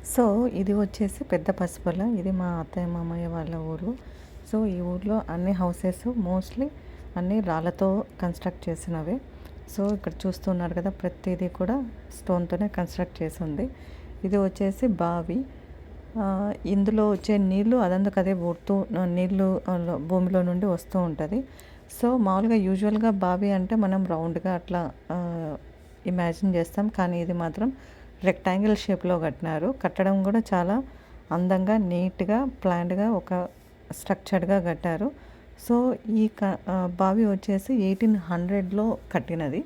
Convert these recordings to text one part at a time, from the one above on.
So, ఇది వచ్చేసి పెద్ద పసిపల్ల. ఇది మా అత్తయ్య, మామయ్య వాళ్ళ ఊరు. సో, ఈ ఊర్లో అన్ని హౌసెస్ మోస్ట్‌లీ అన్నీ రాళ్ళతో కన్‌స్ట్రక్ట్ చేసినవే. సో, ఇక్కడ చూస్తున్నారు కదా! ప్రతీది కూడా స్టోన్‌తోనే కన్‌స్ట్రక్ట్ చేసుంది. ఇది వచ్చేసి బావి. ఇందులో వచ్చే నీళ్ళు అదంతకదే ఊరుతూ నీళ్ళు భూమిలో నుండి వస్తూ ఉంటది. సో, మామూలుగా యూజువల్‌గా బావి అంటే మనం రౌండ్‌గా అట్లా ఇమాజిన్ చేస్తాం. కానీ ఇది మాత్రం రెక్టాంగిల్ షేప్‌లో కట్టినారు. కట్టడం కూడా చాలా అందంగా, నీట్‌గా, ప్లాన్డ్‌గా ఒక స్ట్రక్చర్డ్‌గా కట్టారు. సో, బావి వచ్చేసి 1800లో కట్టినది.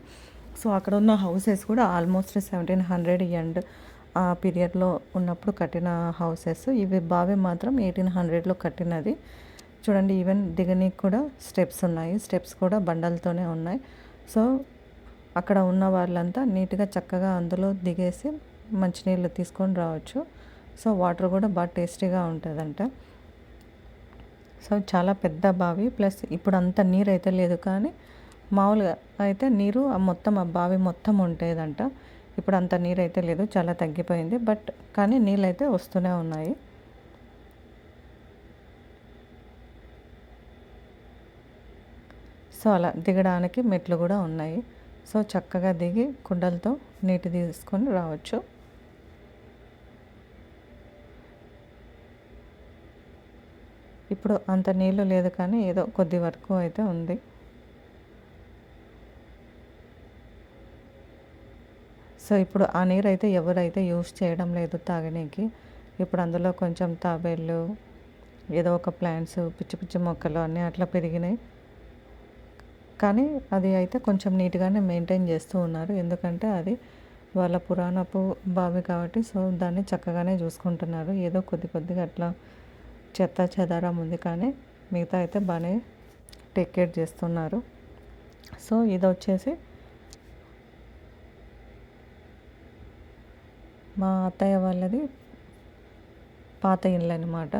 సో, అక్కడ ఉన్న హౌసెస్ కూడా ఆల్మోస్ట్ 1700 ఎండ్ ఆ పీరియడ్‌లో ఉన్నప్పుడు కట్టిన హౌసెస్. ఇవి బావి మాత్రం 1800లో కట్టినది. చూడండి ఈవెన్ దిగనీకి కూడా స్టెప్స్ ఉన్నాయి. స్టెప్స్ కూడా బండలతోనే ఉన్నాయి. సో, అక్కడ ఉన్న వాళ్ళంతా నీట్‌గా చక్కగా అందులో దిగేసి మంచినీళ్ళు తీసుకొని రావచ్చు. సో, వాటర్ కూడా బాగా టేస్టీగా ఉంటదంట. సో, చాలా పెద్ద బావి. ప్లస్ ఇప్పుడు అంత నీరైతే లేదు కానీ మామూలుగా అయితే నీరు మొత్తం ఆ బావి మొత్తం ఉండేదంట. ఇప్పుడు అంత నీరైతే లేదు. చాలా తగ్గిపోయింది. బట్ కానీ నీళ్ళైతే వస్తూనే ఉన్నాయి. సో, అలా దిగడానికి మెట్లు కూడా ఉన్నాయి. సో, చక్కగా దిగి కుండలతో నీటి తీసుకొని రావచ్చు. ఇప్పుడు అంత నీళ్ళు లేదు కానీ ఏదో కొద్ది వరకు అయితే ఉంది. సో, ఇప్పుడు ఆ నీరైతే ఎవరైతే యూజ్ చేయడం లేదు తాగనీకి. ఇప్పుడు అందులో కొంచెం తాబేళ్ళు, ఏదో ఒక ప్లాంట్స్, పిచ్చి పిచ్చి మొక్కలు అన్నీ అట్లా పెరిగినాయి. కానీ అది అయితే కొంచెం నీట్‌గానే మెయింటైన్ చేస్తూ ఉన్నారు. ఎందుకంటే అది వాళ్ళ పురాణపు బావి కాబట్టి సో, దాన్ని చక్కగానే చూసుకుంటున్నారు. ఏదో కొద్ది కొద్దిగా అట్లా చెత్త చెదారం ఉంది కానీ మిగతా అయితే బాగానే టేక్ కేర్ చేస్తున్నారు. సో, ఇదొచ్చేసి మా అత్తయ్య వాళ్ళది పాత ఇల్లనమాట.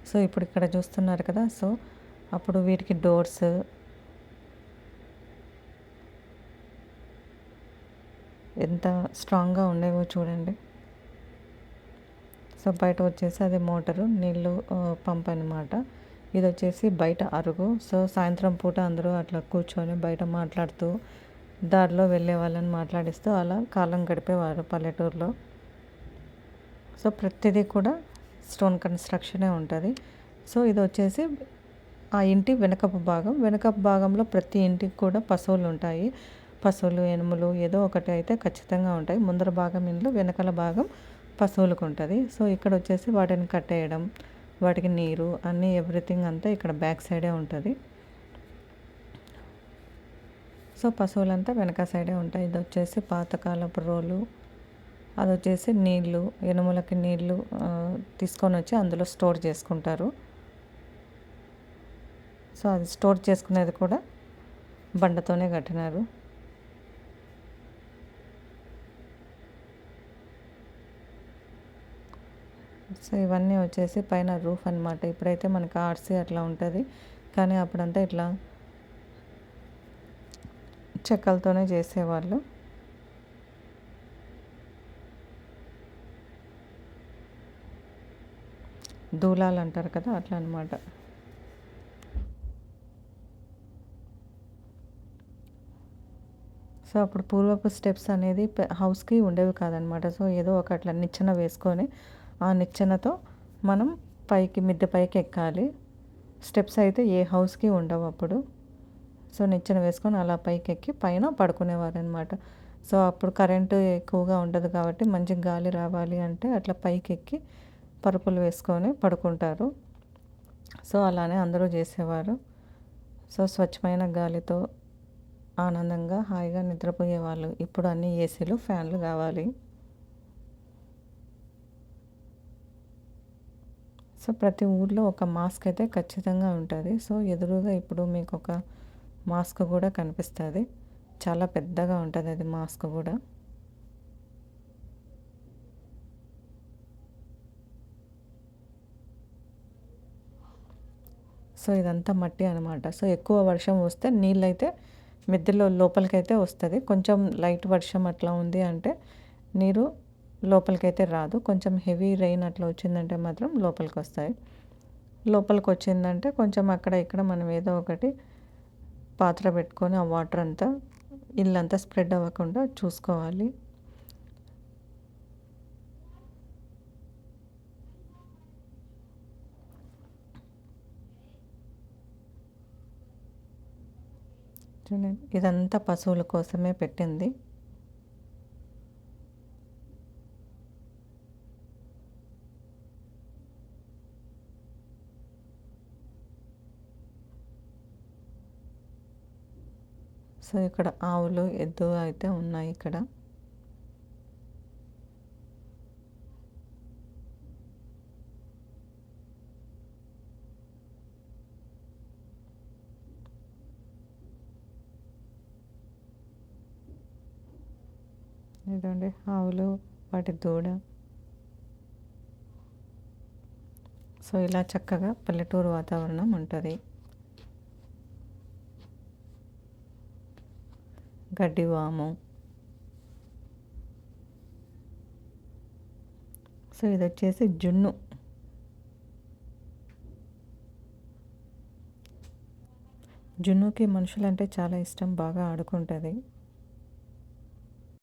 సో, ఇప్పుడు ఇక్కడ చూస్తున్నారు కదా! సో, అప్పుడు వీటికి డోర్స్ ఎంత స్ట్రాంగ్‌గా ఉండేవో చూడండి. సో, బయట వచ్చేసి అది మోటరు నీళ్ళు పంప్ అనమాట. ఇదొచ్చేసి బయట అరుగు. సో, సాయంత్రం పూట అందరూ అట్లా కూర్చొని బయట మాట్లాడుతూ, దారిలో వెళ్ళే వాళ్ళని మాట్లాడిస్తూ అలా కాలం గడిపేవారు పల్లెటూరులో. సో, ప్రతిదీ కూడా స్టోన్ కన్‌స్ట్రక్షనే ఉంటది. సో, ఇదొచ్చేసి ఆ ఇంటి వెనకపు భాగం. వెనకపు భాగంలో ప్రతి ఇంటికి కూడా పశువులుంటాయి. పశువులు, ఎనుములు ఏదో ఒకటి అయితే ఖచ్చితంగా ఉంటాయి. ముందర భాగం ఇండ్లు, వెనకాల భాగం పశువులకుంటది. సో, ఇక్కడొచ్చేసి వాటిని కట్టేయడం, వాటికి నీరు అన్నీ ఎవ్రీథింగ్ అంతా ఇక్కడ బ్యాక్ సైడే ఉంటది. సో, పశువులంతా వెనక సైడే ఉంటాయి. ఇదొచ్చేసి పాతకాలపు రోలు. అదొచ్చేసి నీళ్ళు, ఎనుములకి నీళ్ళు తీసుకొనొచ్చి అందులో స్టోర్ చేసుకుంటారు. సో, అది స్టోర్ చేసుకునేది కూడా బండతోనే కట్టినారు. సో, ఇవన్నీ వచ్చేసి పైన రూఫ్ అనమాట. ఇప్పుడైతే మనకి ఆర్సీ అట్లా ఉంటది. కానీ అప్పుడంతా ఇట్లా చెక్కలతోనే చేసేవాళ్ళు. దూలాలు అంటారు కదా! అట్లా అనమాట. సో, అప్పుడు పూర్వపు స్టెప్స్ అనేది హౌస్‌కి ఉండేవి కాదనమాట. సో, ఏదో ఒక అట్లా నిచ్చెన వేసుకొని, ఆ నిచ్చెనతో మనం పైకి మిద్దె పైకి ఎక్కాలి. స్టెప్స్ అయితే ఏ హౌస్‌కి ఉండవు అప్పుడు. సో, నిచ్చెన వేసుకొని అలా పైకెక్కి పైన పడుకునేవారనమాట. సో, అప్పుడు కరెంటు ఎక్కువగా ఉండదు కాబట్టి మంచి గాలి రావాలి అంటే అట్లా పైకెక్కి పరుపులు వేసుకొని పడుకుంటారు. సో, అలానే అందరూ చేసేవారు. సో, స్వచ్ఛమైన గాలితో ఆనందంగా, హాయిగా నిద్రపోయేవాళ్ళు. ఇప్పుడు అన్నీ ఏసీలు, ఫ్యాన్లు కావాలి. సో, ప్రతి ఊర్లో ఒక మాస్క్ అయితే ఖచ్చితంగా ఉంటది. సో, ఎదురుగా ఇప్పుడు మీకొక మాస్క్ కూడా కనిపిస్తది. చాలా పెద్దగా ఉంటదది మాస్క్ కూడా. సో, ఇదంతా మట్టి అనమాట. సో, ఎక్కువ వర్షం వస్తే నీళ్ళైతే మిద్దెలో లోపలికైతే వస్తుంది. కొంచెం లైట్ వర్షం అట్లా ఉంది అంటే నీరు లోపలికైతే రాదు. కొంచెం హెవీ రెయిన్ అట్లా వచ్చిందంటే మాత్రం లోపలికి వస్తాయి. లోపలికి వచ్చిందంటే కొంచెం అక్కడ ఇక్కడ మనం ఏదో ఒకటి పాత్ర పెట్టుకొని ఆ వాటర్ అంతా ఇల్లంతా స్ప్రెడ్ అవ్వకుండా చూసుకోవాలి. చూడండి, ఇదంతా పశువుల కోసమే పెట్టింది. సో ఇక్కడ ఆవులు ఎద్దు అయితే ఉన్నాయి ఇక్కడ. ఇదండి ఆవులు, వాటి దూడ. సో ఇలా చక్కగా పల్లెటూరు వాతావరణం ఉంటుంది. గడ్డి వాము. సో ఇది వచ్చేసి జున్ను. జున్నుకి మనుషులంటే చాలా ఇష్టం, బాగా ఆడుకుంటుంది.